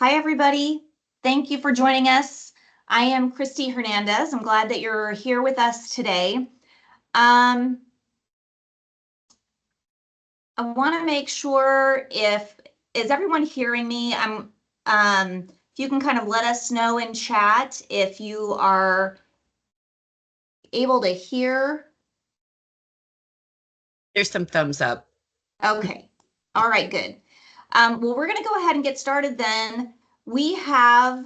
Hi, everybody. Thank you for joining us. I am Christy Hernandez. I'm glad that you're here with us today. I want to make sure is everyone hearing me? If you can kind of let us know in chat if you are able to hear. There's some thumbs up. Okay. All right, good. Well, we're going to go ahead and get started then. We have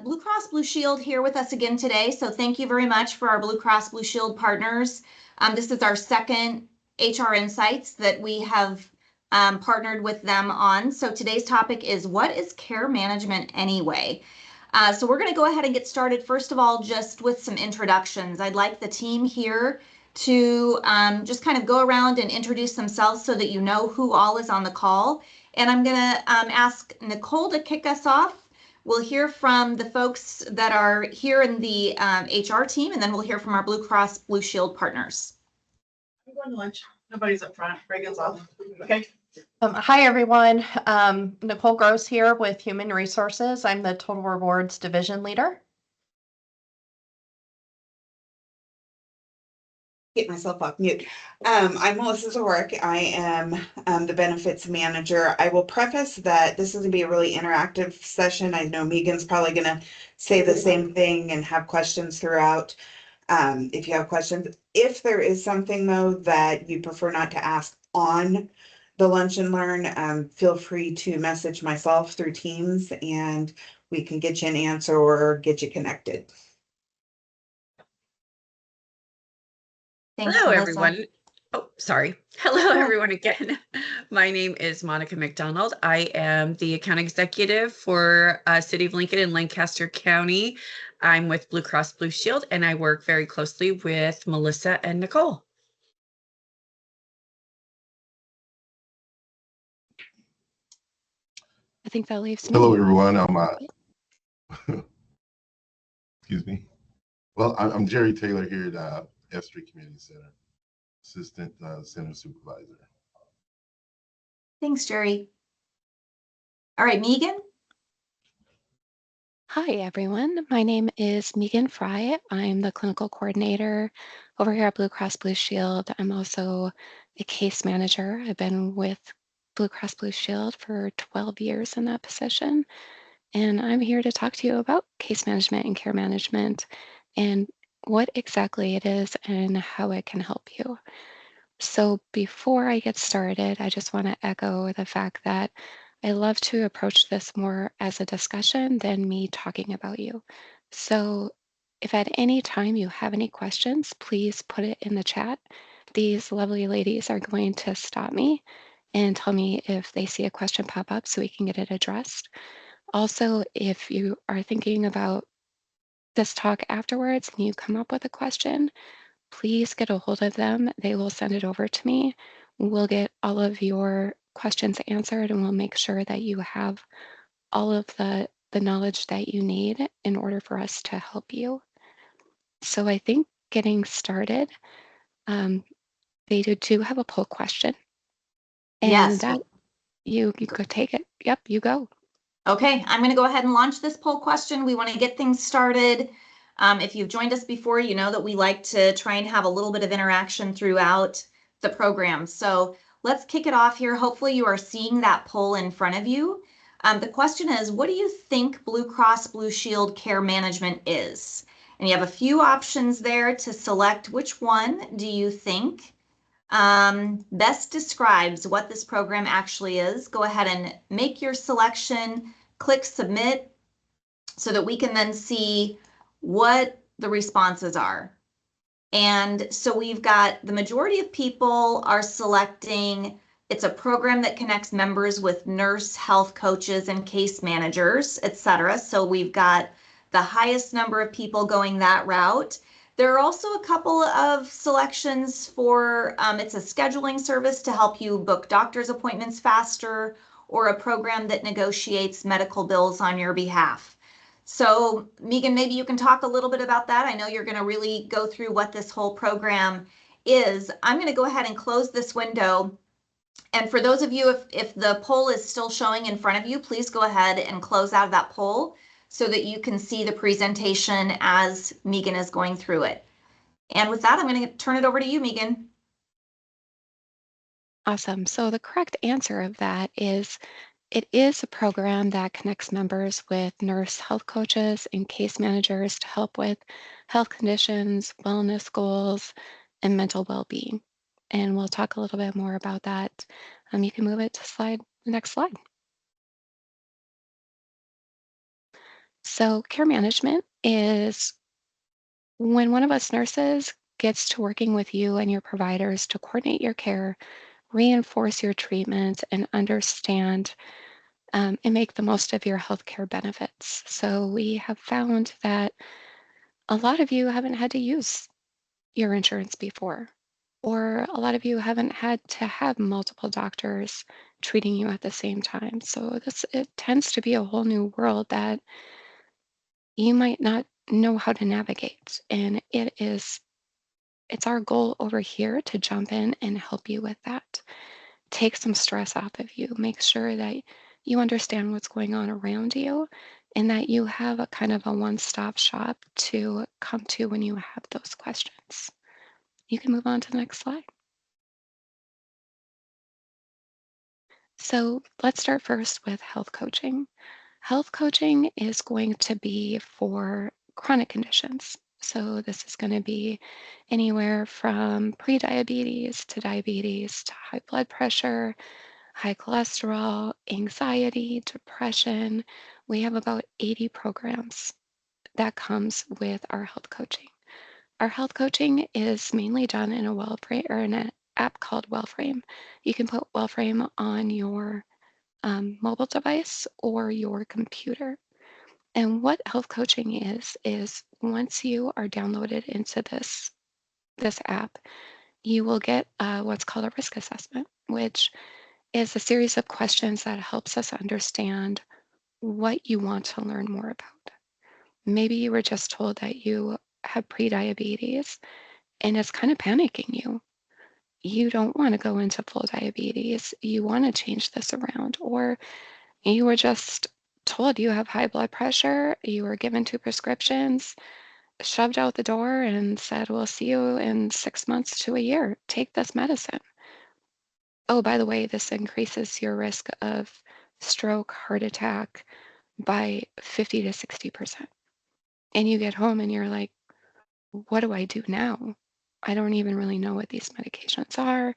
Blue Cross Blue Shield here with us again today. So thank you very much for our Blue Cross Blue Shield partners. This is our second HR Insights that we have partnered with them on. So today's topic is, what is care management anyway? So we're going to go ahead and get started. First of all, just with some introductions. I'd like the team here to just kind of go around and introduce themselves so that you know who all is on the call. And I'm going to ask Nicole to kick us off. We'll hear from the folks that are here in the HR team, and then we'll hear from our Blue Cross Blue Shield partners. I'm going to lunch. Nobody's up front. Reagan's off. Okay. Hi, everyone. Nicole Gross here with Human Resources. I'm the Total Rewards Division Leader. Get myself off mute. I'm Melissa Zorick. I am the benefits manager. I will preface that this is going to be a really interactive session. I know Megan's probably going to say the same thing and have questions throughout. If you have questions, if there is something though that you prefer not to ask on the Lunch and Learn, feel free to message myself through Teams and we can get you an answer or get you connected. Thanks, Hello, Melissa. everyone. Oh, sorry. Hello, everyone again. My name is Monica McDonald. I am the account executive for City of Lincoln and Lancaster County. I'm with Blue Cross Blue Shield, and I work very closely with Melissa and Nicole. I think that leaves me. Hello, everyone. Excuse me. Well, I'm Jerry Taylor here at F Street Community Center, Assistant Center Supervisor. Thanks, Jerry. All right, Megan. Hi, everyone. My name is Megan Fry. I'm the clinical coordinator over here at Blue Cross Blue Shield. I'm also a case manager. I've been with Blue Cross Blue Shield for 12 years in that position. And I'm here to talk to you about case management and care management and what exactly it is and how it can help you. So before I get started, I just want to echo the fact that I love to approach this more as a discussion than me talking about you. So if at any time you have any questions, please put it in the chat. These lovely ladies are going to stop me and tell me if they see a question pop up so we can get it addressed. Also, if you are thinking about this talk afterwards and you come up with a question, please get a hold of them. They will send it over to me. We'll get all of your questions answered and we'll make sure that you have all of the knowledge that you need in order for us to help you. So I think getting started, they do have a poll question. And Yes. that you could take it. Yep, you go. Okay, I'm going to go ahead and launch this poll question. We want to get things started. If you've joined us before, you know that we like to try and have a little bit of interaction throughout the program. So let's kick it off here. Hopefully you are seeing that poll in front of you. The question is, what do you think Blue Cross Blue Shield care management is? And you have a few options there to select which one do you think best describes what this program actually is. Go ahead and make your selection, click submit so that we can then see what the responses are. And so we've got the majority of people are selecting it's a program that connects members with nurse, health coaches, and case managers, etc. So we've got the highest number of people going that route. There are also a couple of selections for it's a scheduling service to help you book doctor's appointments faster, or a program that negotiates medical bills on your behalf. So Megan, maybe you can talk a little bit about that. I know you're going to really go through what this whole program is. I'm going to go ahead and close this window And for those of you, if the poll is still showing in front of you, please go ahead and close out that poll so that you can see the presentation as Megan is going through it. And with that, I'm going to turn it over to you, Megan. Awesome. So the correct answer of that is it is a program that connects members with nurse health coaches and case managers to help with health conditions, wellness goals, and mental well-being. And we'll talk a little bit more about that. You can move it to the next slide. So care management is when one of us nurses gets to working with you and your providers to coordinate your care, reinforce your treatment, and understand and make the most of your healthcare benefits. So we have found that a lot of you haven't had to use your insurance before, or a lot of you haven't had to have multiple doctors treating you at the same time. So it tends to be a whole new world that you might not know how to navigate. And it's our goal over here to jump in and help you with that. Take some stress off of you. Make sure that you understand what's going on around you and that you have a kind of a one-stop shop to come to when you have those questions. You can move on to the next slide. So let's start first with health coaching. Health coaching is going to be for chronic conditions. So this is going to be anywhere from prediabetes to diabetes to high blood pressure, high cholesterol, anxiety, depression. We have about 80 programs that comes with our health coaching. Our health coaching is mainly done in a WellFrame or in an app called WellFrame. You can put WellFrame on your mobile device or your computer. And what health coaching is once you are downloaded into this app, you will get what's called a risk assessment, which is a series of questions that helps us understand what you want to learn more about. Maybe you were just told that you have prediabetes and it's kind of panicking you. You don't want to go into full diabetes. You want to change this around. Or you were just told you have high blood pressure. You were given 2 prescriptions, shoved out the door, and said, we'll see you in 6 months to a year. Take this medicine. Oh, by the way, this increases your risk of stroke, heart attack by 50 to 60%. And you get home and you're like, what do I do now? I don't even really know what these medications are.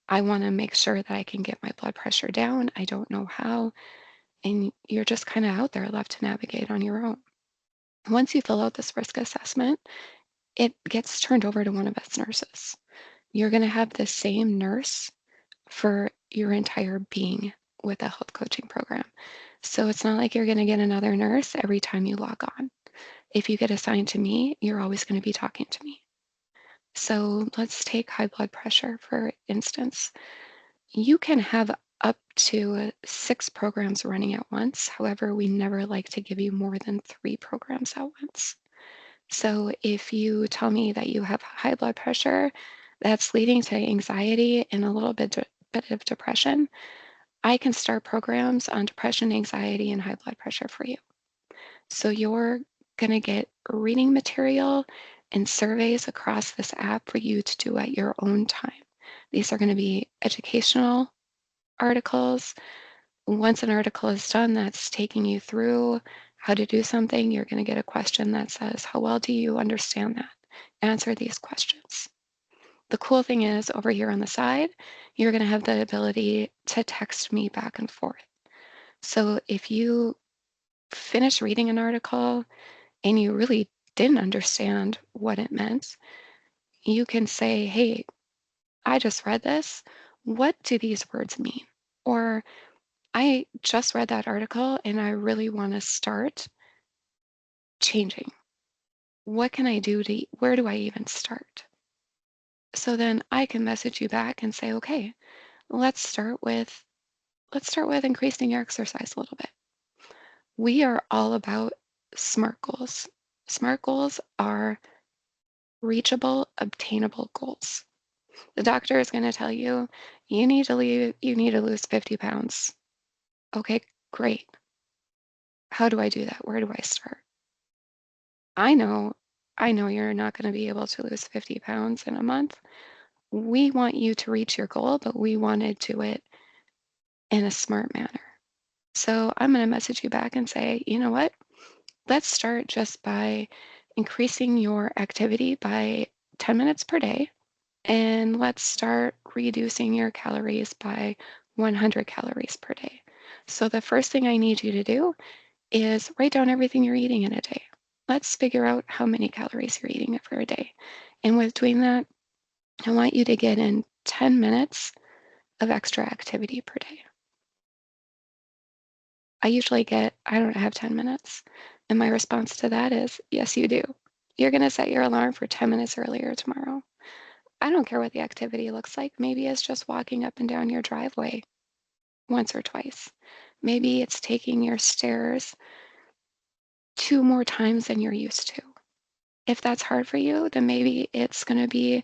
I want to make sure that I can get my blood pressure down. I don't know how. And you're just kind of out there left to navigate on your own. Once you fill out this risk assessment, it gets turned over to one of us nurses. You're going to have the same nurse for your entire being with a health coaching program. So it's not like you're going to get another nurse every time you log on. If you get assigned to me, you're always going to be talking to me. So let's take high blood pressure, for instance. You can have up to 6 programs running at once. However, we never like to give you more than 3 programs at once. So if you tell me that you have high blood pressure that's leading to anxiety and a little bit of depression, I can start programs on depression, anxiety, and high blood pressure for you. So you're going to get reading material and surveys across this app for you to do at your own time. These are going to be educational articles. Once an article is done that's taking you through how to do something, you're going to get a question that says, how well do you understand that? Answer these questions. The cool thing is over here on the side, you're going to have the ability to text me back and forth. So if you finish reading an article and you really didn't understand what it meant, you can say, hey, I just read this. What do these words mean? Or I just read that article and I really want to start changing. What can I do where do I even start? So then I can message you back and say, okay, let's start with increasing your exercise a little bit. We are all about SMART goals. SMART goals are reachable, obtainable goals. The doctor is going to tell you, you need to lose 50 pounds. Okay, great. How do I do that? Where do I start? I know you're not going to be able to lose 50 pounds in a month. We want you to reach your goal, but we want to do it in a smart manner. So I'm going to message you back and say, you know what? Let's start just by increasing your activity by 10 minutes per day. And let's start reducing your calories by 100 calories per day. So the first thing I need you to do is write down everything you're eating in a day. Let's figure out how many calories you're eating for a day. And with doing that, I want you to get in 10 minutes of extra activity per day. I don't have 10 minutes. And my response to that is, yes, you do. You're going to set your alarm for 10 minutes earlier tomorrow. I don't care what the activity looks like. Maybe it's just walking up and down your driveway once or twice. Maybe it's taking your stairs 2 more times than you're used to. If that's hard for you, then maybe it's going to be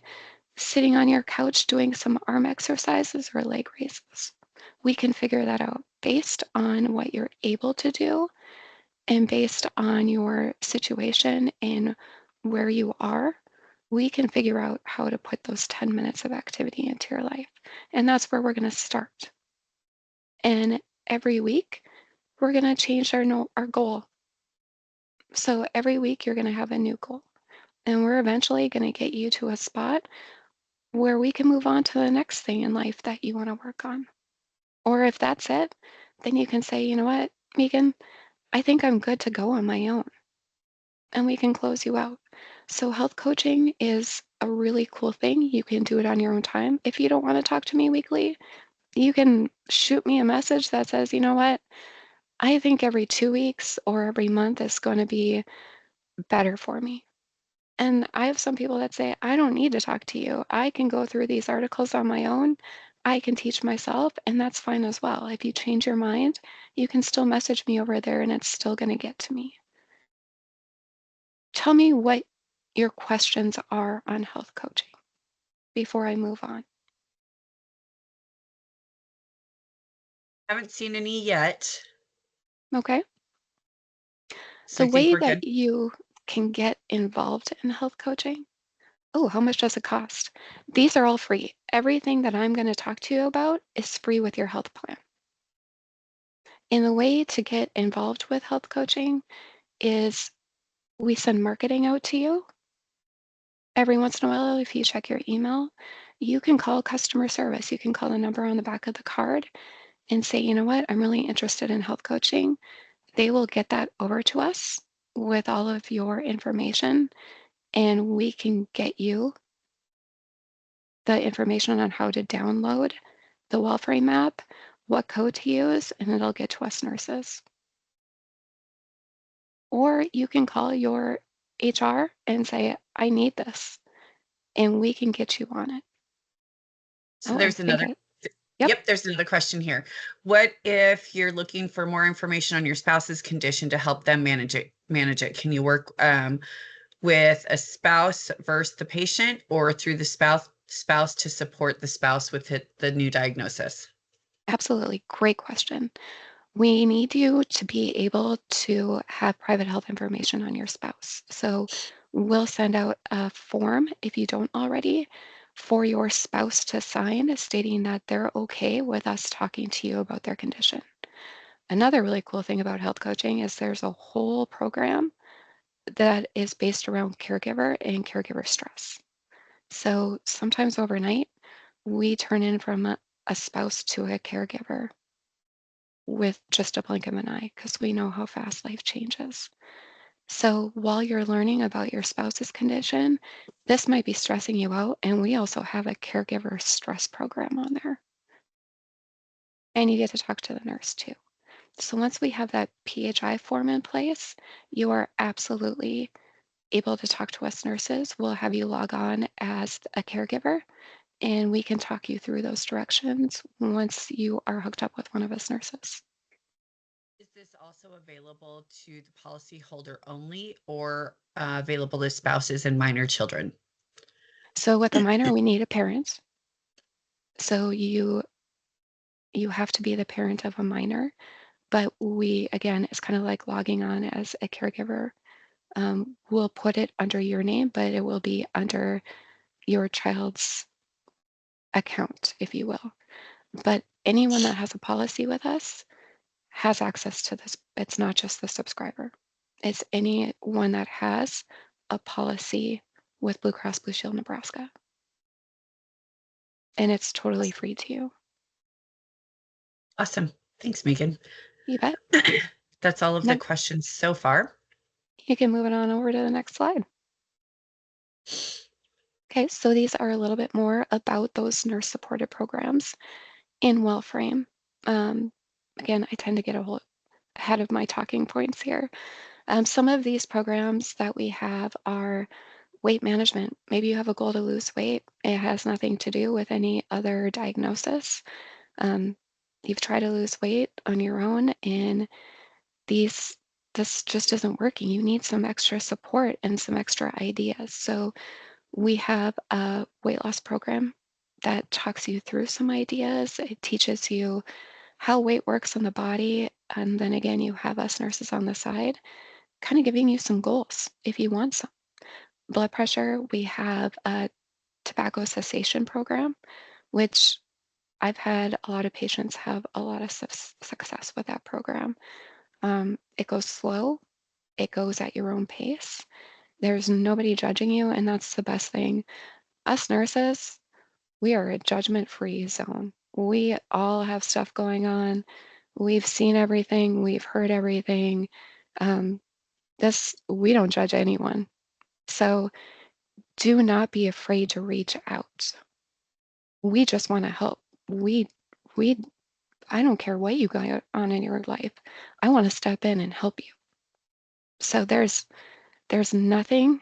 sitting on your couch doing some arm exercises or leg raises. We can figure that out based on what you're able to do and based on your situation and where you are. We can figure out how to put those 10 minutes of activity into your life. And that's where we're going to start. And every week, we're going to change our goal. So every week, you're going to have a new goal. And we're eventually going to get you to a spot where we can move on to the next thing in life that you want to work on. Or if that's it, then you can say, you know what, Megan, I think I'm good to go on my own. And we can close you out. So health coaching is a really cool thing. You can do it on your own time. If you don't want to talk to me weekly, you can shoot me a message that says, you know what, I think every 2 weeks or every month is going to be better for me. And I have some people that say, I don't need to talk to you. I can go through these articles on my own. I can teach myself, and that's fine as well. If you change your mind, you can still message me over there and it's still going to get to me. Tell me what your questions are on health coaching before I move on. Haven't seen any yet, Okay? so The I think way we're good. that you can get involved in health coaching. Oh, how much does it cost? These are all free. Everything that I'm going to talk to you about is free with your health plan. And the way to get involved with health coaching is we send marketing out to you. Every once in a while, if you check your email, you can call customer service. You can call the number on the back of the card and say, you know what, I'm really interested in health coaching. They will get that over to us with all of your information, and we can get you the information on how to download the Wellframe app, what code to use, and it'll get to us nurses. Or you can call your HR and say, I need this, and we can get you on it. So Oh, there's another. Yep. Yep, there's another question here. What if you're looking for more information on your spouse's condition to help them manage it? Can you work with a spouse versus the patient, or through the spouse to support the spouse with the new diagnosis? Absolutely. Great question. We need you to be able to have private health information on your spouse. So we'll send out a form, if you don't already, for your spouse to sign stating that they're okay with us talking to you about their condition. Another really cool thing about health coaching is there's a whole program that is based around caregiver and caregiver stress. So sometimes overnight, we turn in from a spouse to a caregiver with just a blink of an eye because we know how fast life changes. So while you're learning about your spouse's condition, this might be stressing you out. And we also have a caregiver stress program on there. And you get to talk to the nurse too. So once we have that PHI form in place, you are absolutely able to talk to us nurses. We'll have you log on as a caregiver and we can talk you through those directions once you are hooked up with one of us nurses. Is this also available to the policyholder only, or available to spouses and minor children? So with a minor, we need a parent. So you have to be the parent of a minor, but we, again, it's kind of like logging on as a caregiver. We'll put it under your name, but it will be under your child's account, if you will. But anyone that has a policy with us has access to this. It's not just the subscriber. It's anyone that has a policy with Blue Cross Blue Shield Nebraska. And it's totally free to you. Awesome. Thanks, Megan. You bet. That's all of the Then questions so far. you can move it on over to the next slide. Okay, so these are a little bit more about those nurse supported programs in WellFrame. Again, I tend to get ahead of my talking points here. Some of these programs that we have are weight management. Maybe you have a goal to lose weight. It has nothing to do with any other diagnosis. You've tried to lose weight on your own, and this just isn't working. You need some extra support and some extra ideas. So we have a weight loss program that talks you through some ideas. It teaches you how weight works in the body. And then again, you have us nurses on the side, kind of giving you some goals if you want some. Blood pressure, we have a tobacco cessation program, which I've had a lot of patients have a lot of success with that program. It goes slow, it goes at your own pace. There's nobody judging you, and that's the best thing. Us nurses, we are a judgment-free zone. We all have stuff going on. We've seen everything, we've heard everything. We don't judge anyone. So do not be afraid to reach out. We just want to help. I don't care what you got on in your life. I want to step in and help you. So there's nothing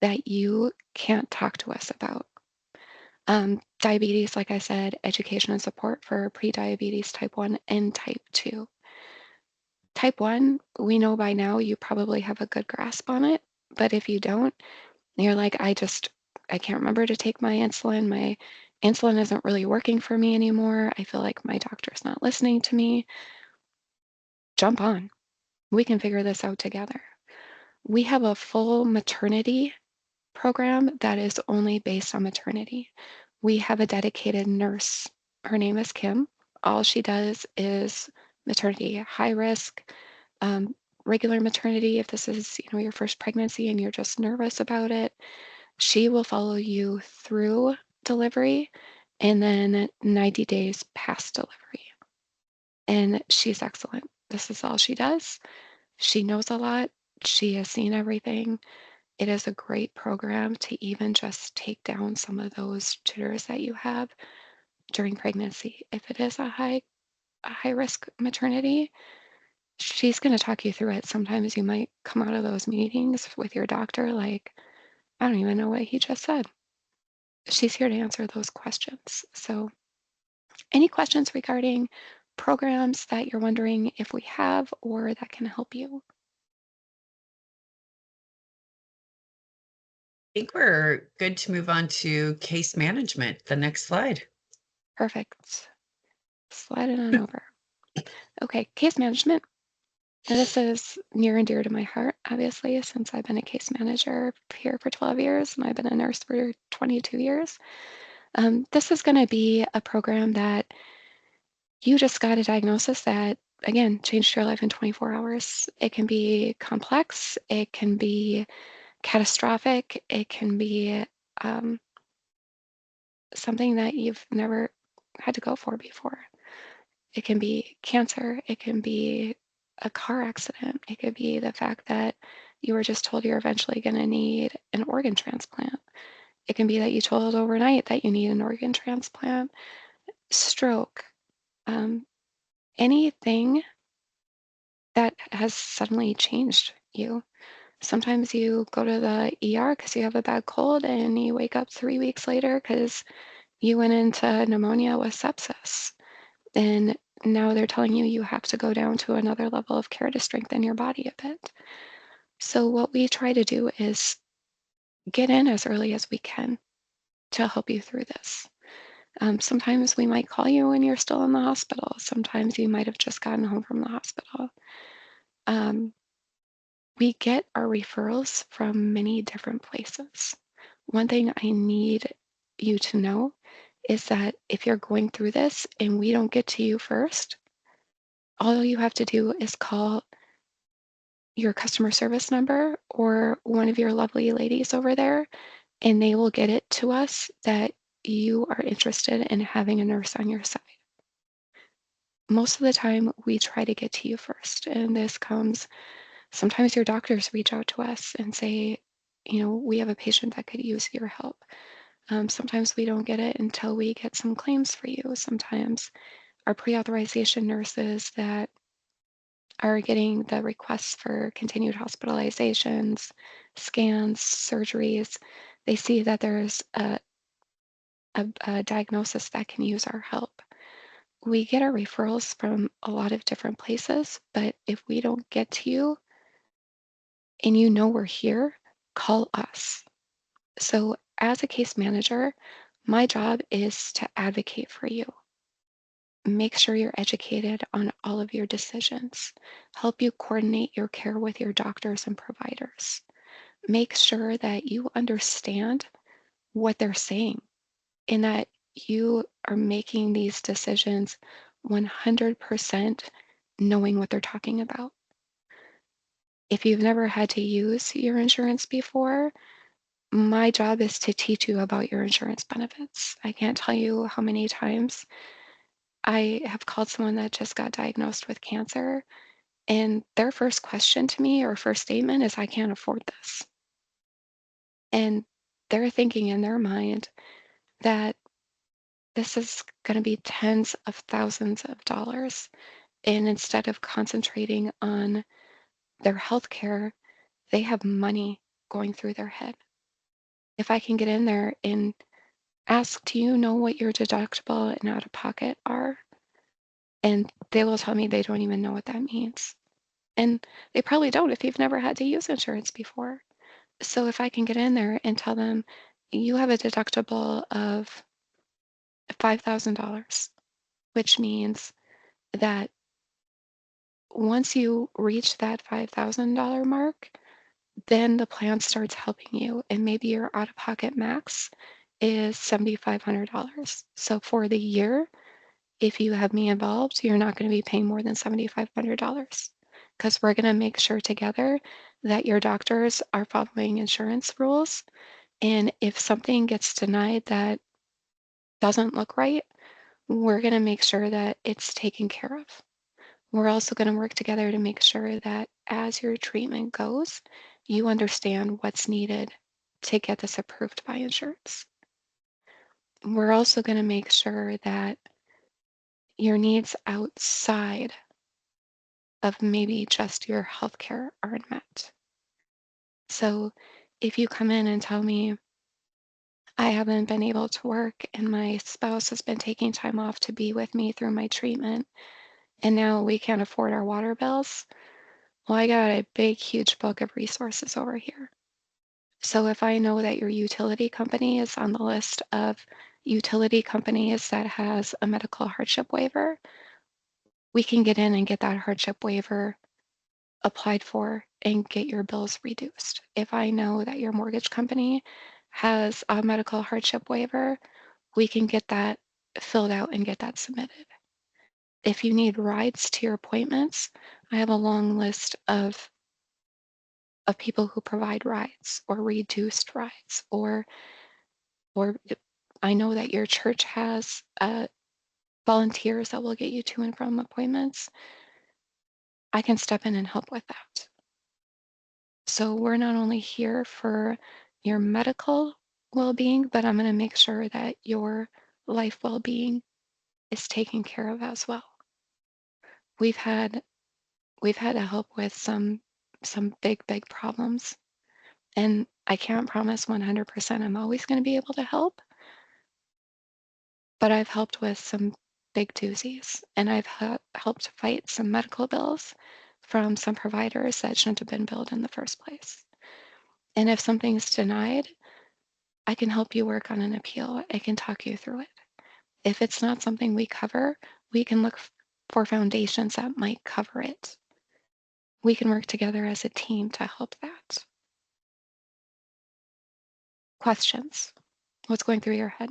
that you can't talk to us about. Diabetes, like I said, education and support for pre-diabetes type 1 and type 2. Type 1, we know by now you probably have a good grasp on it, but if you don't, you're like, I can't remember to take my insulin. My insulin isn't really working for me anymore. I feel like my doctor's not listening to me. Jump on. We can figure this out together. We have a full maternity program that is only based on maternity. We have a dedicated nurse. Her name is Kim. All she does is maternity, high risk, regular maternity. If this is, your first pregnancy and you're just nervous about it, she will follow you through delivery and then 90 days past delivery. And she's excellent. This is all she does. She knows a lot. She has seen everything. It is a great program to even just take down some of those jitters that you have during pregnancy. If it is a high risk maternity, she's going to talk you through it. Sometimes you might come out of those meetings with your doctor like, I don't even know what he just said. She's here to answer those questions. So any questions regarding programs that you're wondering if we have or that can help you? I think we're good to move on to case management. The next slide. Perfect. Slide it on over. Okay, case management. This is near and dear to my heart, obviously, since I've been a case manager here for 12 years and I've been a nurse for 22 years. This is going to be a program that you just got a diagnosis that, again, changed your life in 24 hours. It can be complex, it can be catastrophic, it can be something that you've never had to go for before. It can be cancer, it can be a car accident, it could be the fact that you were just told you're eventually going to need an organ transplant. It can be that you told overnight that you need an organ transplant, stroke, anything that has suddenly changed you. Sometimes you go to the ER because you have a bad cold and you wake up 3 weeks later because you went into pneumonia with sepsis. And now they're telling you you have to go down to another level of care to strengthen your body a bit. So what we try to do is get in as early as we can. to help you through this. Sometimes we might call you when you're still in the hospital. Sometimes you might have just gotten home from the hospital. We get our referrals from many different places. One thing I need you to know is that if you're going through this and we don't get to you first, all you have to do is call your customer service number or one of your lovely ladies over there, and they will get it to us that you are interested in having a nurse on your side. Most of the time, we try to get to you first, and this comes, sometimes your doctors reach out to us and say, we have a patient that could use your help. Sometimes we don't get it until we get some claims for you. Sometimes our pre-authorization nurses that are getting the requests for continued hospitalizations, scans, surgeries, they see that there's a diagnosis that can use our help. We get our referrals from a lot of different places, but if we don't get to you and you know we're here, call us. So as a case manager, my job is to advocate for you. Make sure you're educated on all of your decisions. Help you coordinate your care with your doctors and providers. Make sure that you understand what they're saying and that you are making these decisions 100% knowing what they're talking about. If you've never had to use your insurance before, my job is to teach you about your insurance benefits. I can't tell you how many times I have called someone that just got diagnosed with cancer, and their first question to me or first statement is, I can't afford this. And they're thinking in their mind that this is going to be tens of thousands of dollars. And instead of concentrating on their health care, they have money going through their head. If I can get in there and ask, do you know what your deductible and out of pocket are? And they will tell me they don't even know what that means. And they probably don't if you've never had to use insurance before. So if I can get in there and tell them, you have a deductible of $5,000, which means that once you reach that $5,000 mark, then the plan starts helping you. And maybe your out of pocket max is $7,500. So for the year, if you have me involved, you're not going to be paying more than $7,500 because we're going to make sure together that your doctors are following insurance rules. And if something gets denied that doesn't look right, we're going to make sure that it's taken care of. We're also going to work together to make sure that as your treatment goes, you understand what's needed to get this approved by insurance. We're also going to make sure that your needs outside of maybe just your healthcare are met. So if you come in and tell me, I haven't been able to work and my spouse has been taking time off to be with me through my treatment, and now we can't afford our water bills, well, I got a big, huge book of resources over here. So if I know that your utility company is on the list of utility companies that has a medical hardship waiver, we can get in and get that hardship waiver applied for and get your bills reduced. If I know that your mortgage company has a medical hardship waiver, we can get that filled out and get that submitted. If you need rides to your appointments, I have a long list of people who provide rides or reduced rides, or I know that your church has volunteers that will get you to and from appointments. I can step in and help with that. So we're not only here for your medical well-being, but I'm going to make sure that your life well-being is taken care of as well. We've had to help with some big problems, and I can't promise 100% I'm always going to be able to help, but I've helped with some big doozies, and I've helped fight some medical bills from some providers that shouldn't have been billed in the first place. And if something's denied, I can help you work on an appeal. I can talk you through it. If it's not something we cover, we can look for foundations that might cover it. We can work together as a team to help that. Questions? What's going through your head?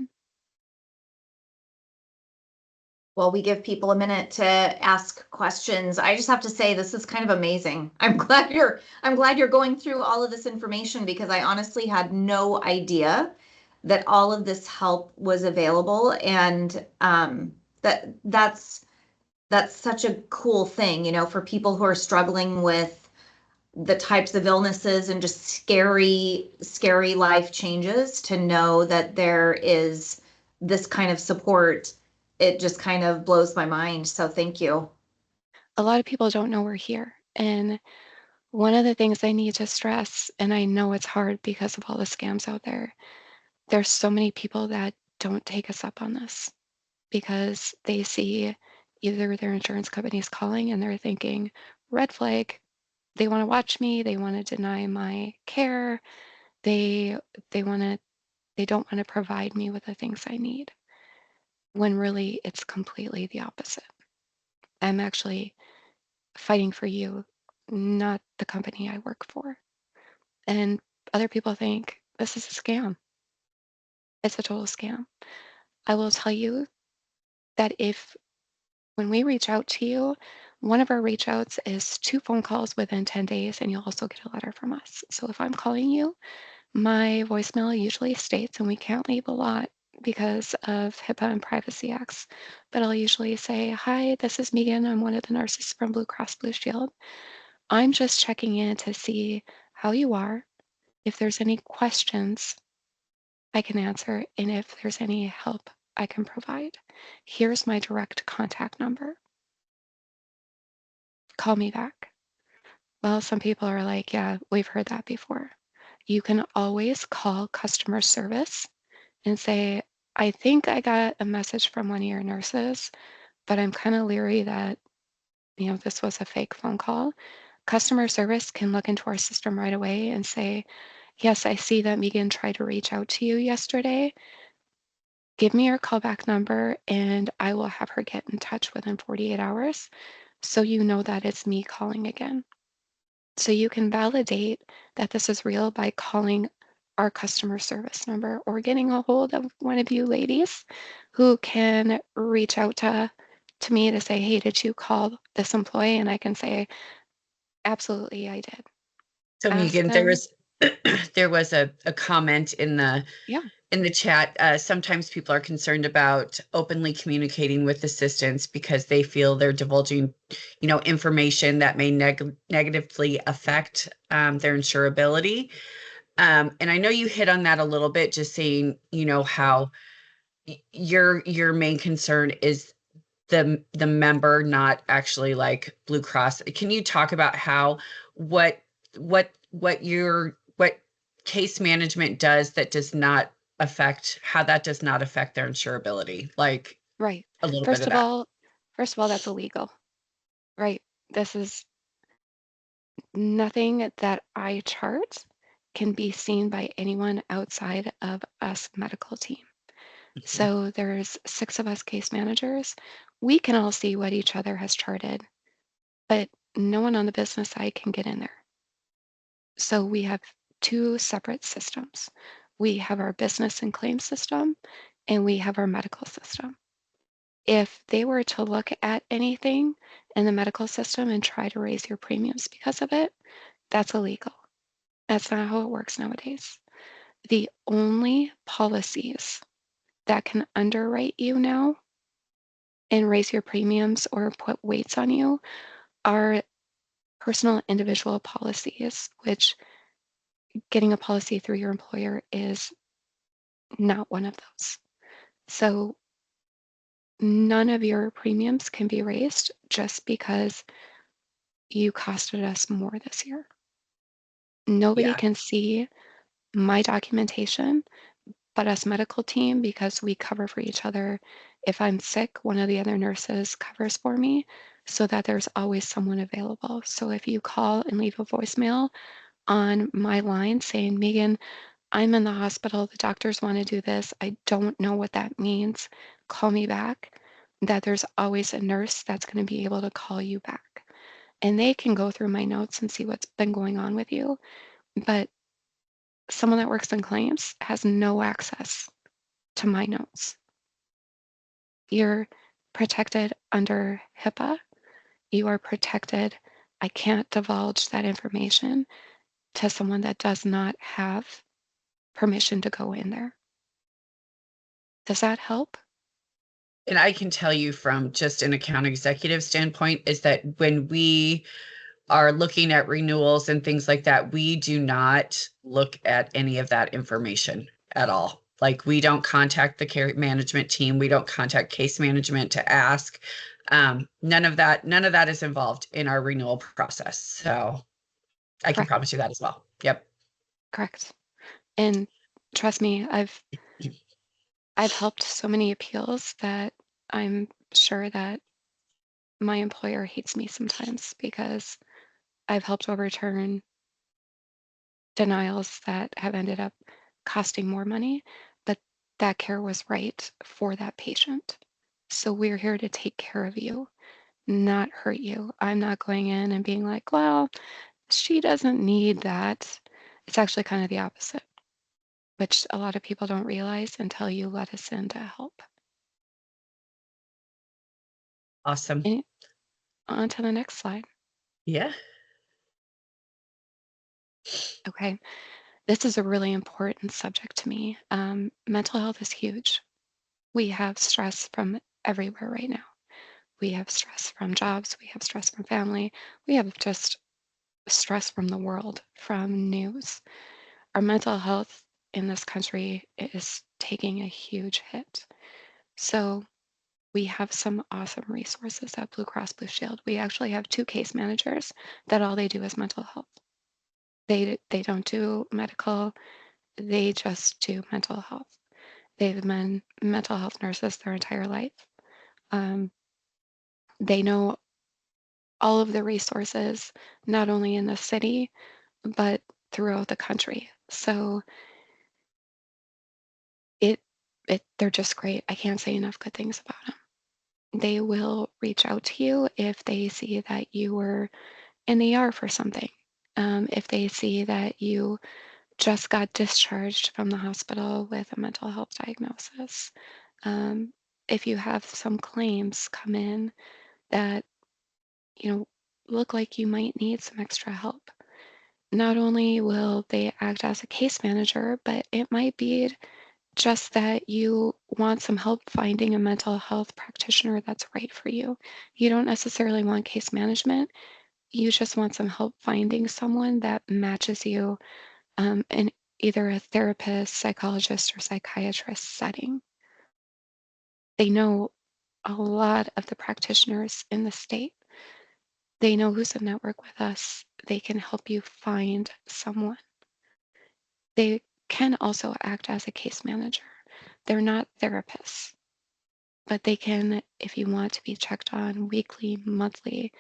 Well, we give people a minute to ask questions. I just have to say this is kind of amazing. I'm glad you're going through all of this information because I honestly had no idea that all of this help was available, and that's such a cool thing, you know, for people who are struggling with the types of illnesses and just scary life changes, to know that there is this kind of support. It just kind of blows my mind. So thank you. A lot of people don't know we're here. And one of the things I need to stress, and I know it's hard because of all the scams out there, there's so many people that don't take us up on this because they see either their insurance company's calling and they're thinking, red flag, they want to watch me, they want to deny my care, they want to they don't want to provide me with the things I need. When really it's completely the opposite. I'm actually fighting for you, not the company I work for. And other people think this is a scam. It's a total scam. I will tell you that if when we reach out to you, one of our reach outs is 2 phone calls within 10 days, and you'll also get a letter from us. So if I'm calling you, my voicemail usually states, and we can't leave a lot because of HIPAA and Privacy Acts, but I'll usually say, hi, this is Megan. I'm one of the nurses from Blue Cross Blue Shield. I'm just checking in to see how you are, if there's any questions I can answer, and if there's any help I can provide. Here's my direct contact number. Call me back. Well, some people are like, yeah, we've heard that before. You can always call customer service and say, I think I got a message from one of your nurses, but I'm kind of leery that, you know, this was a fake phone call. Customer service can look into our system right away and say, yes, I see that Megan tried to reach out to you yesterday. Give me your callback number and I will have her get in touch within 48 hours so you know that it's me calling again. So you can validate that this is real by calling our customer service number or getting a hold of one of you ladies who can reach out to me to say, hey, did you call this employee? And I can say, absolutely, I did. So Ask Megan, there them. was there was a comment in Yeah. the chat. Sometimes people are concerned about openly communicating with assistants because they feel they're divulging, you know, information that may negatively affect their insurability. And I know you hit on that a little bit, just saying, you know, how your main concern is the member, not actually like Blue Cross. Can you talk about how what what case management does that does not affect, how that does not affect their insurability? Like Right. a little bit of that. First of all, that's illegal. Right. This is nothing that I chart can be seen by anyone outside of us medical team. So there's 6 of us case managers. We can all see what each other has charted, but no one on the business side can get in there. So we have 2 separate systems. We have our business and claim system, and we have our medical system. If they were to look at anything in the medical system and try to raise your premiums because of it, that's illegal. That's not how it works nowadays. The only policies that can underwrite you now and raise your premiums or put weights on you are personal individual policies, which getting a policy through your employer is not one of those. So none of your premiums can be raised just because you costed us more this year. Nobody Yeah. can see my documentation but us medical team because we cover for each other. If I'm sick, one of the other nurses covers for me so that there's always someone available. So if you call and leave a voicemail on my line saying, Megan, I'm in the hospital. The doctors want to do this. I don't know what that means. Call me back. That there's always a nurse that's going to be able to call you back. And they can go through my notes and see what's been going on with you. But someone that works in claims has no access to my notes. You're protected under HIPAA. You are protected. I can't divulge that information to someone that does not have permission to go in there. Does that help? And I can tell you from just an account executive standpoint is that when we are looking at renewals and things like that, we do not look at any of that information at all. Like we don't contact the care management team. We don't contact case management to ask. None of that is involved in our renewal process. So I can Correct. promise you that as well. Yep. Correct. And trust me, I've helped so many appeals that I'm sure that my employer hates me sometimes because I've helped overturn denials that have ended up costing more money, but that care was right for that patient. So we're here to take care of you, not hurt you. I'm not going in and being like, well, she doesn't need that. It's actually kind of the opposite, which a lot of people don't realize until you let us in to help. Awesome. And on to the next slide. Yeah. Okay. This is a really important subject to me. Mental health is huge. We have stress from everywhere right now. We have stress from jobs. We have stress from family. We have just stress from the world, from news. Our mental health in this country is taking a huge hit. So we have some awesome resources at Blue Cross Blue Shield. We actually have 2 case managers that all they do is mental health. They don't do medical, they just do mental health. They've been mental health nurses their entire life. They know all of the resources, not only in the city, but throughout the country. So it they're just great. I can't say enough good things about them. They will reach out to you if they see that you were in the ER for something. If they see that you just got discharged from the hospital with a mental health diagnosis. If you have some claims come in that, you know, look like you might need some extra help. Not only will they act as a case manager, but it might be just that you want some help finding a mental health practitioner that's right for you. You don't necessarily want case management. You just want some help finding someone that matches you in either a therapist, psychologist, or psychiatrist setting. They know a lot of the practitioners in the state. They know who's in network with us. They can help you find someone. They can also act as a case manager. They're not therapists, but they can, if you want to be checked on weekly, monthly,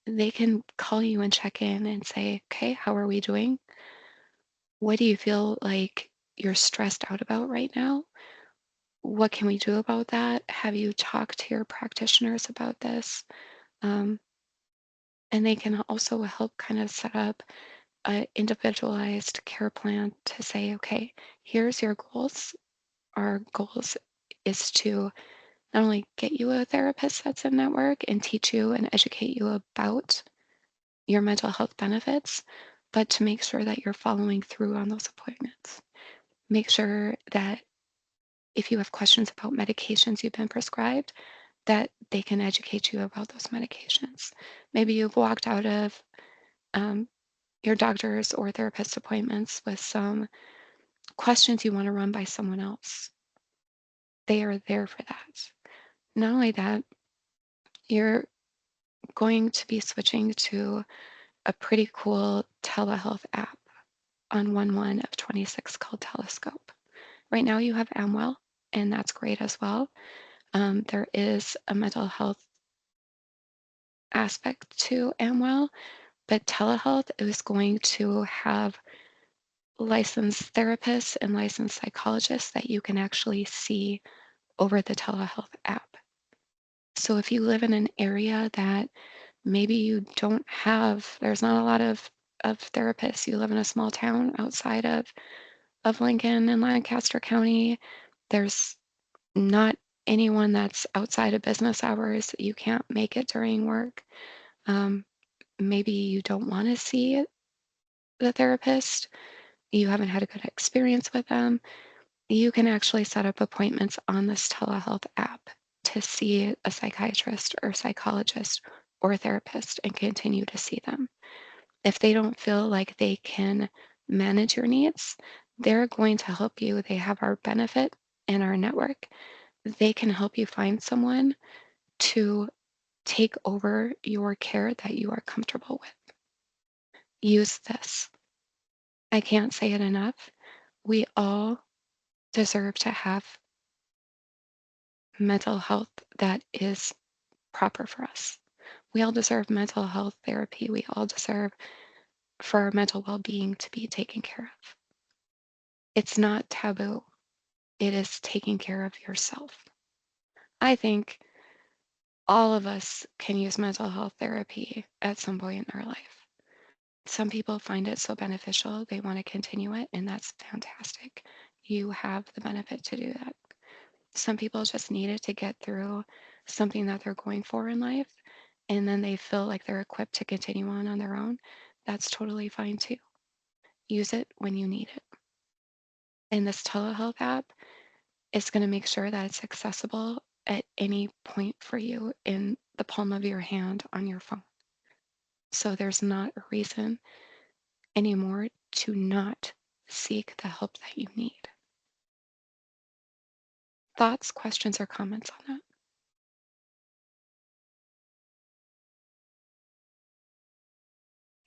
they can call you and check in and say, okay, how are we doing? What do you feel like you're stressed out about right now? What can we do about that? Have you talked to your practitioners about this? And they can also help kind of set up an individualized care plan to say, okay, here's your goals. Our goals is to not only get you a therapist that's in network and teach you and educate you about your mental health benefits, but to make sure that you're following through on those appointments. Make sure that if you have questions about medications you've been prescribed, that they can educate you about those medications. Maybe you've walked out of your doctor's or therapist appointments with some questions you want to run by someone else. They are there for that. Not only that, you're going to be switching to a pretty cool telehealth app on 1/1 of 26 called Telescope. Right now you have Amwell, and that's great as well. There is a mental health aspect to Amwell, but telehealth is going to have licensed therapists and licensed psychologists that you can actually see over the telehealth app. So if you live in an area that maybe you don't have, there's not a lot of therapists, you live in a small town outside of Lincoln and Lancaster County, there's not anyone that's outside of business hours, you can't make it during work. Maybe you don't want to see the therapist, you haven't had a good experience with them, you can actually set up appointments on this telehealth app to see a psychiatrist or psychologist or therapist and continue to see them. If they don't feel like they can manage your needs, they're going to help you. They have our benefit in our network. They can help you find someone to take over your care that you are comfortable with. Use this. I can't say it enough. We all deserve to have mental health that is proper for us. We all deserve mental health therapy. We all deserve for our mental well-being to be taken care of. It's not taboo. It is taking care of yourself. I think all of us can use mental health therapy at some point in our life. Some people find it so beneficial, they want to continue it, and that's fantastic. You have the benefit to do that. Some people just need it to get through something that they're going for in life, and then they feel like they're equipped to continue on their own. That's totally fine too. Use it when you need it. And this telehealth app is going to make sure that it's accessible at any point for you in the palm of your hand on your phone. So there's not a reason anymore to not seek the help that you need. Thoughts, questions, or comments on that?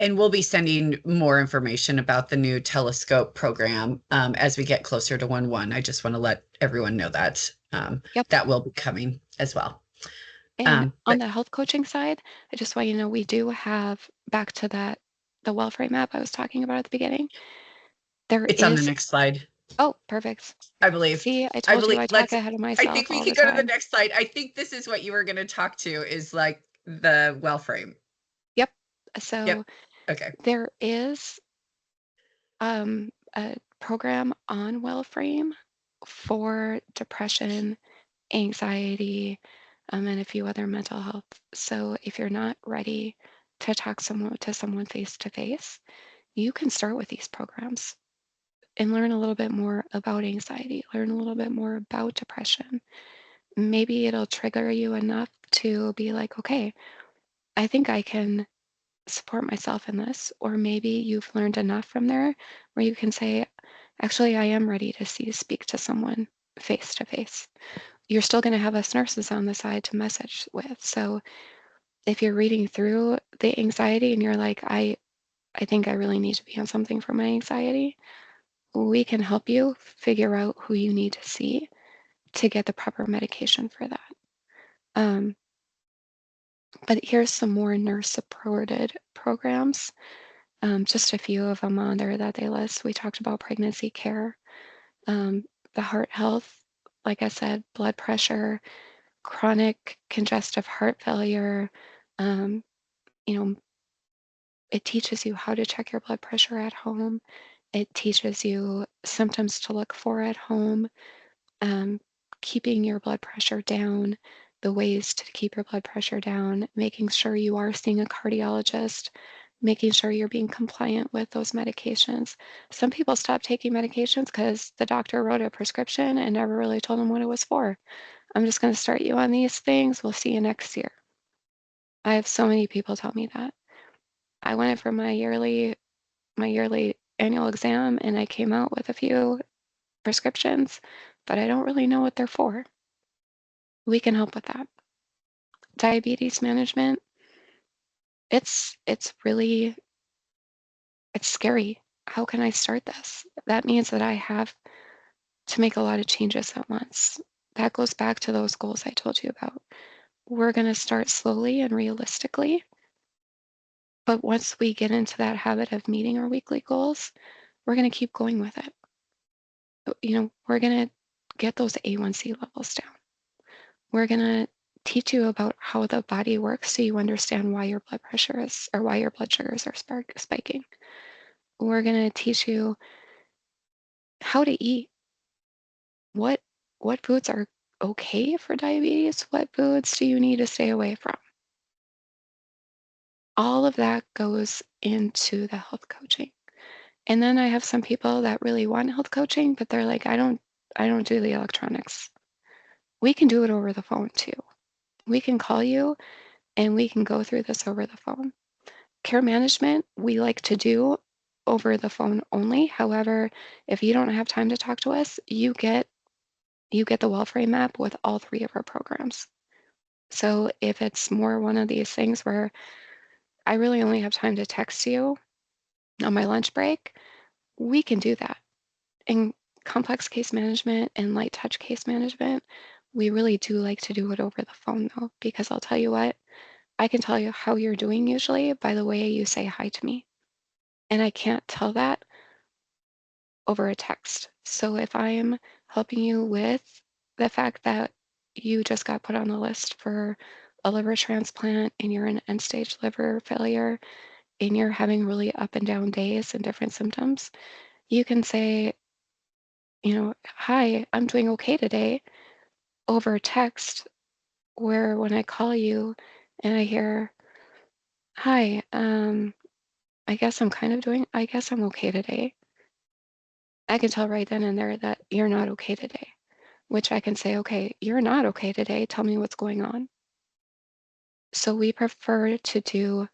And we'll be sending more information about the new telescope program as we get closer to 1/1. I just want to let everyone know that Yep. that will be coming as well. And but- on the health coaching side, I just want you to know we do have, back to that, the WellFrame map I was talking about at the beginning. There It's is, on the next slide, oh, perfect. I believe. See, I told you I talk ahead of I myself think we all can the go to the time. next slide. I think this is what you were going to talk to, is like the well frame. Yep. So Okay. there is a program on WellFrame for depression, anxiety, and a few other mental health. So if you're not ready to talk to someone face to face, you can start with these programs and learn a little bit more about anxiety, learn a little bit more about depression. Maybe it'll trigger you enough to be like, okay, I think I can support myself in this. Or maybe you've learned enough from there where you can say, actually, I am ready to speak to someone face to face. You're still going to have us nurses on the side to message with. So if you're reading through the anxiety and you're like, I think I really need to be on something for my anxiety, we can help you figure out who you need to see to get the proper medication for that. But here's some more nurse-supported programs. Just a few of them on there that they list. We talked about pregnancy care, the heart health, like I said, blood pressure, chronic congestive heart failure. It teaches you how to check your blood pressure at home. It teaches you symptoms to look for at home, keeping your blood pressure down, the ways to keep your blood pressure down, making sure you are seeing a cardiologist, making sure you're being compliant with those medications. Some people stop taking medications because the doctor wrote a prescription and never really told them what it was for. I'm just going to start you on these things. We'll see you next year. I have so many people tell me that. I went in for my yearly annual exam and I came out with a few prescriptions, but I don't really know what they're for. We can help with that. Diabetes management, it's scary. How can I start this? That means that I have to make a lot of changes at once. That goes back to those goals I told you about. We're going to start slowly and realistically. But once we get into that habit of meeting our weekly goals, we're going to keep going with it. We're going to get those A1C levels down. We're going to teach you about how the body works so you understand why your blood pressure is, or why your blood sugars are spiking. We're going to teach you how to eat. What foods are okay for diabetes? What foods do you need to stay away from? All of that goes into the health coaching. And then I have some people that really want health coaching, but they're like, I don't do the electronics. We can do it over the phone too. We can call you and we can go through this over the phone. Care management, we like to do over the phone only. However, if you don't have time to talk to us, you get the Wellframe map with all 3 of our programs. So if it's more one of these things where I really only have time to text you on my lunch break, we can do that. In complex case management and light touch case management, we really do like to do it over the phone though, because I'll tell you what, I can tell you how you're doing usually by the way you say hi to me. And I can't tell that over a text. So if I'm helping you with the fact that you just got put on the list for a liver transplant and you're in end stage liver failure and you're having really up and down days and different symptoms, you can say, hi, I'm doing okay today over text, where when I call you and I hear, hi, I guess I'm okay today. I can tell right then and there that you're not okay today, which I can say, okay, you're not okay today. Tell me what's going on. So we prefer to do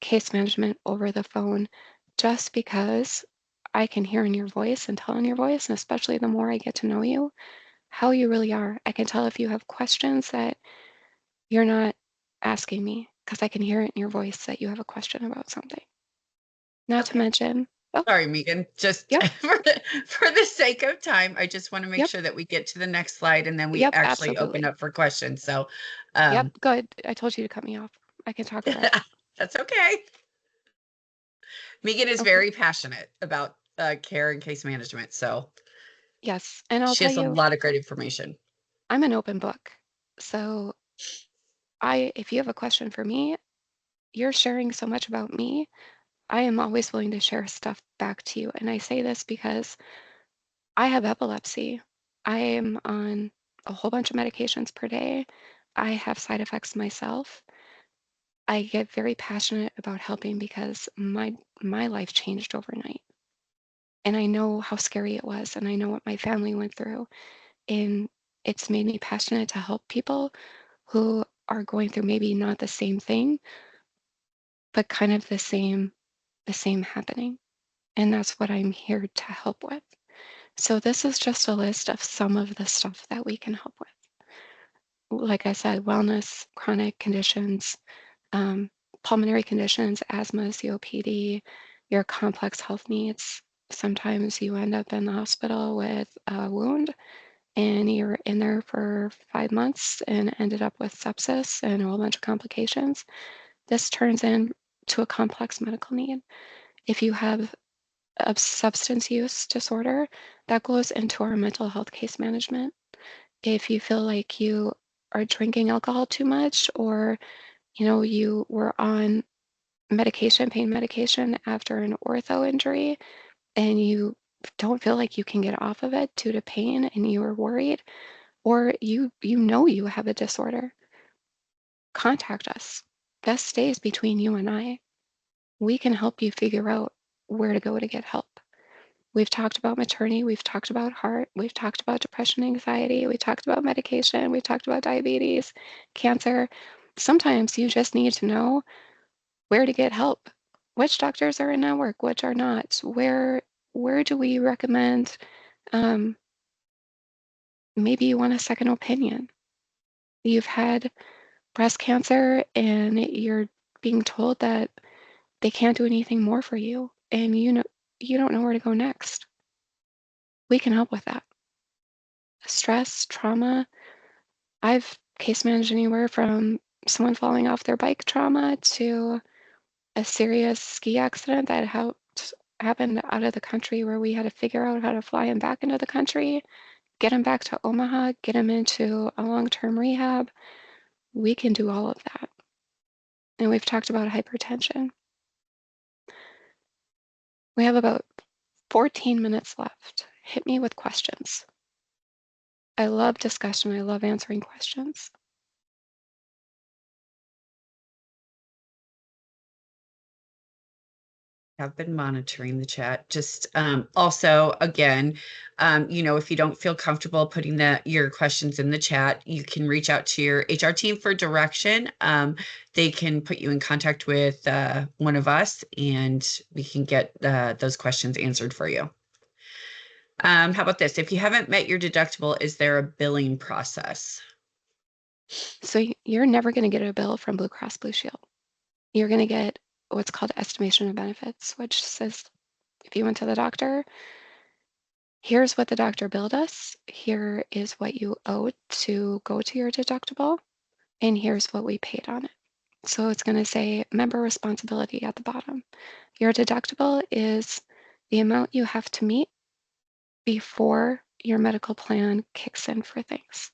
case management over the phone just because I can hear in your voice and tell in your voice, and especially the more I get to know you, how you really are. I can tell if you have questions that you're not asking me because I can hear it in your voice that you have a question about something. Not to Okay. mention, Sorry, Megan, just Yep. for the sake of time, I just want to make Yep. sure that we get to the next slide and then we Yep, actually open absolutely. up for questions. So, Yep, good. I told you to cut me off. I can talk forever. that's okay. Megan is Okay. very passionate about care and case management. So Yes, and I'll she tell has a you, lot of great information. I'm an open book. So if you have a question for me, you're sharing so much about me. I am always willing to share stuff back to you. And I say this because I have epilepsy. I am on a whole bunch of medications per day. I have side effects myself. I get very passionate about helping because my life changed overnight. And I know how scary it was, and I know what my family went through. And it's made me passionate to help people who are going through maybe not the same thing, but kind of the same happening. And that's what I'm here to help with. So this is just a list of some of the stuff that we can help with. Like I said, wellness, chronic conditions, pulmonary conditions, asthma, COPD, your complex health needs. Sometimes you end up in the hospital with a wound and you're in there for 5 months and ended up with sepsis and a whole bunch of complications. This turns into a complex medical need. If you have a substance use disorder, that goes into our mental health case management. If you feel like you are drinking alcohol too much, or you were on pain medication after an ortho injury, and you don't feel like you can get off of it due to pain and you are worried, or you have a disorder, contact us. That stays between you and I. We can help you figure out where to go to get help. We've talked about maternity, we've talked about heart, we've talked about depression, anxiety, we talked about medication, we've talked about diabetes, cancer. Sometimes you just need to know where to get help. Which doctors are in network, which are not. Where do we recommend? Maybe you want a second opinion. You've had breast cancer and you're being told that they can't do anything more for you, and you don't know where to go next. We can help with that. Stress, trauma. I've case managed anywhere from someone falling off their bike trauma to a serious ski accident that happened out of the country where we had to figure out how to fly him back into the country, get him back to Omaha, get him into a long-term rehab. We can do all of that. And we've talked about hypertension. We have about 14 minutes left. Hit me with questions. I love discussion. I love answering questions. Have been monitoring the chat. Just also, again, if you don't feel comfortable putting your questions in the chat, you can reach out to your HR team for direction. They can put you in contact with one of us, and we can get those questions answered for you. How about this? If you haven't met your deductible, is there a billing process? So you're never going to get a bill from Blue Cross Blue Shield. You're going to get what's called estimation of benefits, which says if you went to the doctor, here's what the doctor billed us, here is what you owe to go to your deductible, and here's what we paid on it. So it's going to say member responsibility at the bottom. Your deductible is the amount you have to meet before your medical plan kicks in for things.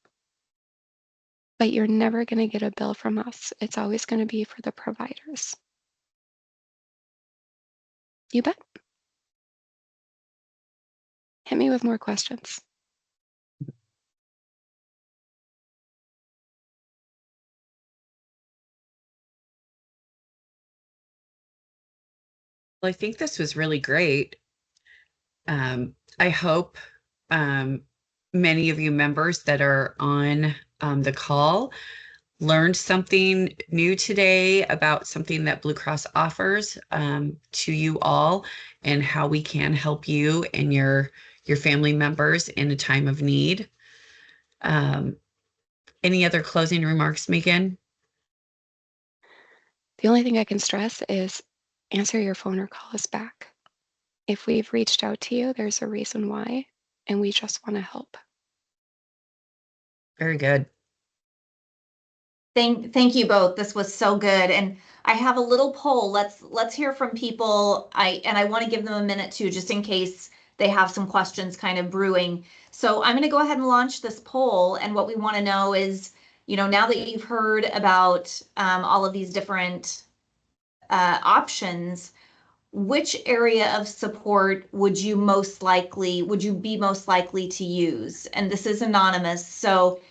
But you're never going to get a bill from us. It's always going to be for the providers. You bet. Hit me with more questions. Well, I think this was really great. I hope many of you members that are on the call learned something new today about something that Blue Cross offers to you all, and how we can help you and your family members in a time of need. Any other closing remarks, Megan? The only thing I can stress is answer your phone or call us back. If we've reached out to you, there's a reason why, and we just want to help. Very good. Thank you both. This was so good. And I have a little poll. Let's hear from people. I want to give them a minute too, just in case they have some questions kind of brewing. So I'm going to go ahead and launch this poll. And what we want to know is, now that you've heard about all of these different options, which area of support would you be most likely to use? And this is anonymous, so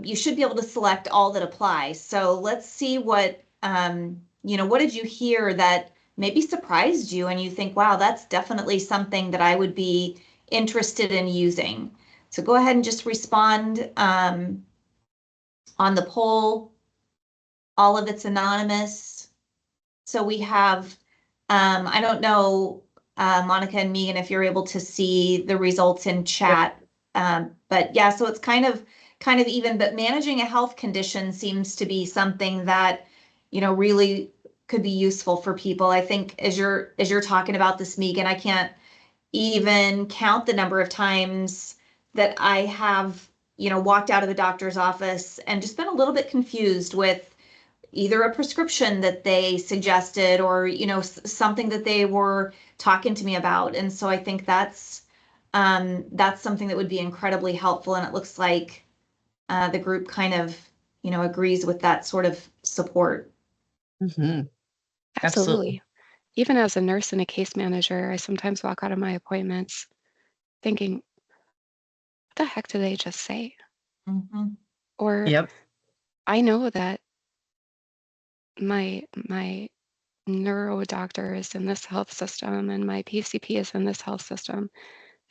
you should be able to select all that apply. So let's see what did you hear that maybe surprised you and you think, wow, that's definitely something that I would be interested in using. So go ahead and just respond on the poll. All of it's anonymous. So we have, I don't know, Monica and Megan, if you're able to see the results in chat. But yeah, so it's kind of even, but managing a health condition seems to be something that, really could be useful for people. I think as you're talking about this, Megan, I can't even count the number of times that I have, walked out of the doctor's office and just been a little bit confused with either a prescription that they suggested or, something that they were talking to me about. And so I think that's something that would be incredibly helpful. And it looks like the group kind of, agrees with that sort of support. Mm-hmm. Absolutely. Even as a nurse and a case manager, I sometimes walk out of my appointments thinking, what the heck did they just say? Mm-hmm. Or Yep. I know that my neuro doctor is in this health system and my PCP is in this health system,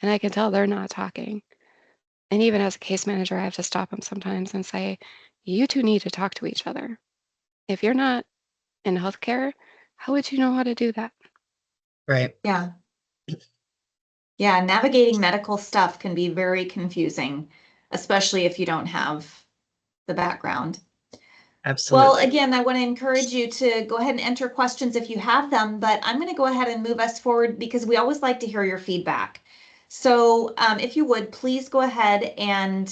and I can tell they're not talking. And even as a case manager, I have to stop them sometimes and say, you two need to talk to each other. If you're not in healthcare, how would you know how to do that? Right. Yeah. Yeah, navigating medical stuff can be very confusing, especially if you don't have the background. Absolutely. Well, again, I want to encourage you to go ahead and enter questions if you have them, but I'm going to go ahead and move us forward because we always like to hear your feedback. So if you would, please go ahead and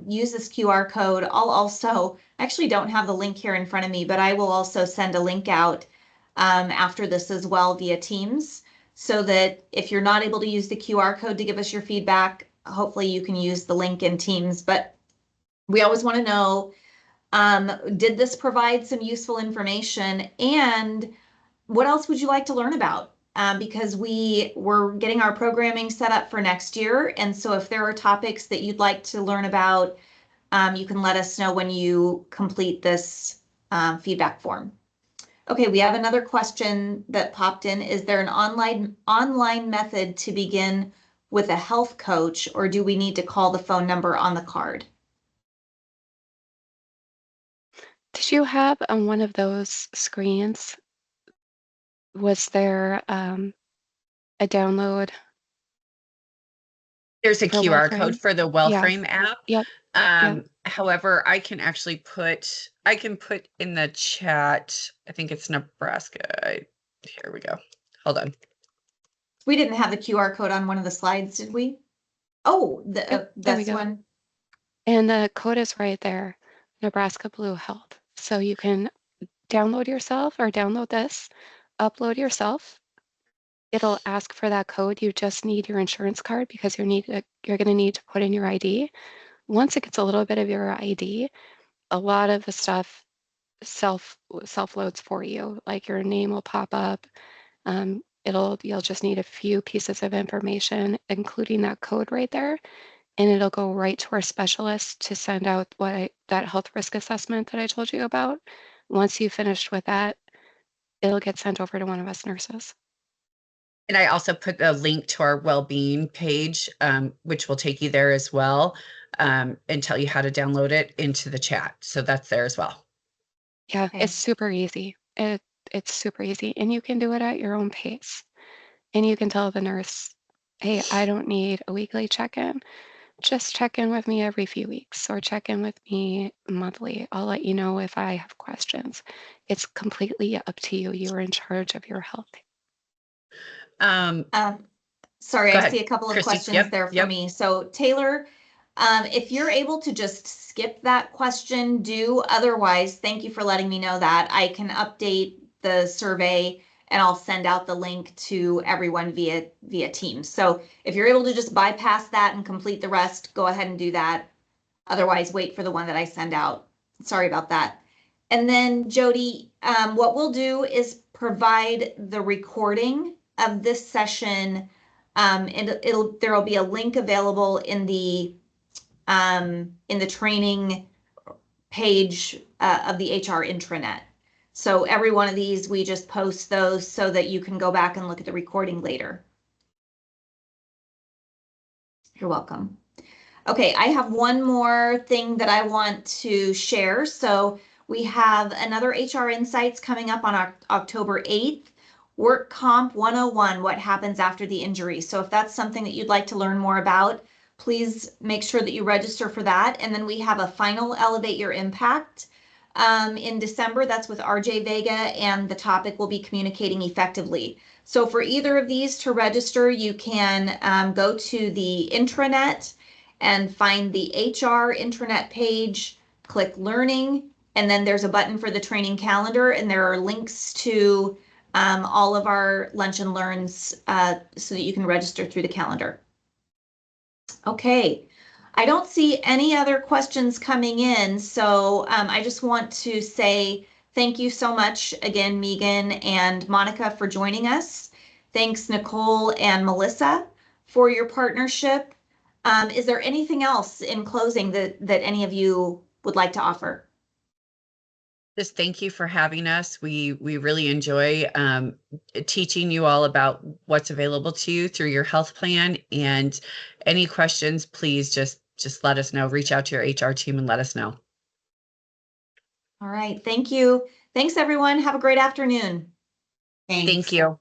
use this QR code. I'll also, actually don't have the link here in front of me, but I will also send a link out after this as well via Teams. so that if you're not able to use the QR code to give us your feedback, hopefully you can use the link in Teams. But we always want to know, did this provide some useful information, and what else would you like to learn about? Because we're getting our programming set up for next year. And so if there are topics that you'd like to learn about, you can let us know when you complete this feedback form. Okay, we have another question that popped in. Is there an online method to begin with a health coach, or do we need to call the phone number on the card? Did you have on one of those screens, was there a download? There's a For QR WellFrame? code for the Yeah. WellFrame app. Yep. However, I can put in the chat, I think it's Nebraska. Here we go. Hold on. We didn't have the QR code on one of the slides, did we? Oh, Yep, there we this go. one. And the code is right there, Nebraska Blue Health. So you can download yourself or download this, upload yourself. It'll ask for that code. You just need your insurance card because you're going to need to put in your ID. Once it gets a little bit of your ID, a lot of the stuff self loads for you. Like your name will pop up. You'll just need a few pieces of information, including that code right there, and it'll go right to our specialist to send out that health risk assessment that I told you about. Once you've finished with that, it'll get sent over to one of us nurses. And I also put a link to our well-being page, which will take you there as well, and tell you how to download it into the chat. So that's there as well. Yeah, Okay. it's super easy. It's super easy, and you can do it at your own pace. And you can tell the nurse, hey, I don't need a weekly check-in. Just check in with me every few weeks or check in with me monthly. I'll let you know if I have questions. It's completely up to you. You're in charge of your health. Sorry, Go I ahead, see a couple of Christy. questions Yep, there for yep. me. So Taylor, if you're able to just skip that question, do. Otherwise, thank you for letting me know that. I can update the survey and I'll send out the link to everyone via Teams. So if you're able to just bypass that and complete the rest, go ahead and do that. Otherwise, wait for the one that I send out. Sorry about that. And then Jody, what we'll do is provide the recording of this session. And there'll be a link available in the training page of the HR intranet. So every one of these, we just post those so that you can go back and look at the recording later. You're welcome. Okay, I have one more thing that I want to share. So we have another HR Insights coming up on October 8th. Work Comp 101, what happens after the injury. So if that's something that you'd like to learn more about, please make sure that you register for that. And then we have a final Elevate Your Impact in December. That's with RJ Vega, and the topic will be communicating effectively. So for either of these to register, you can go to the intranet and find the HR intranet page, click Learning, and then there's a button for the training calendar, and there are links to all of our lunch and learns so that you can register through the calendar. Okay, I don't see any other questions coming in, so I just want to say thank you so much again, Megan and Monica, for joining us. Thanks, Nicole and Melissa, for your partnership. Is there anything else in closing that any of you would like to offer? Just thank you for having us. We really enjoy teaching you all about what's available to you through your health plan. And any questions, please just let us know. Reach out to your HR team and let us know. All right, thank you. Thanks, everyone. Have a great afternoon. Thanks. Thank you.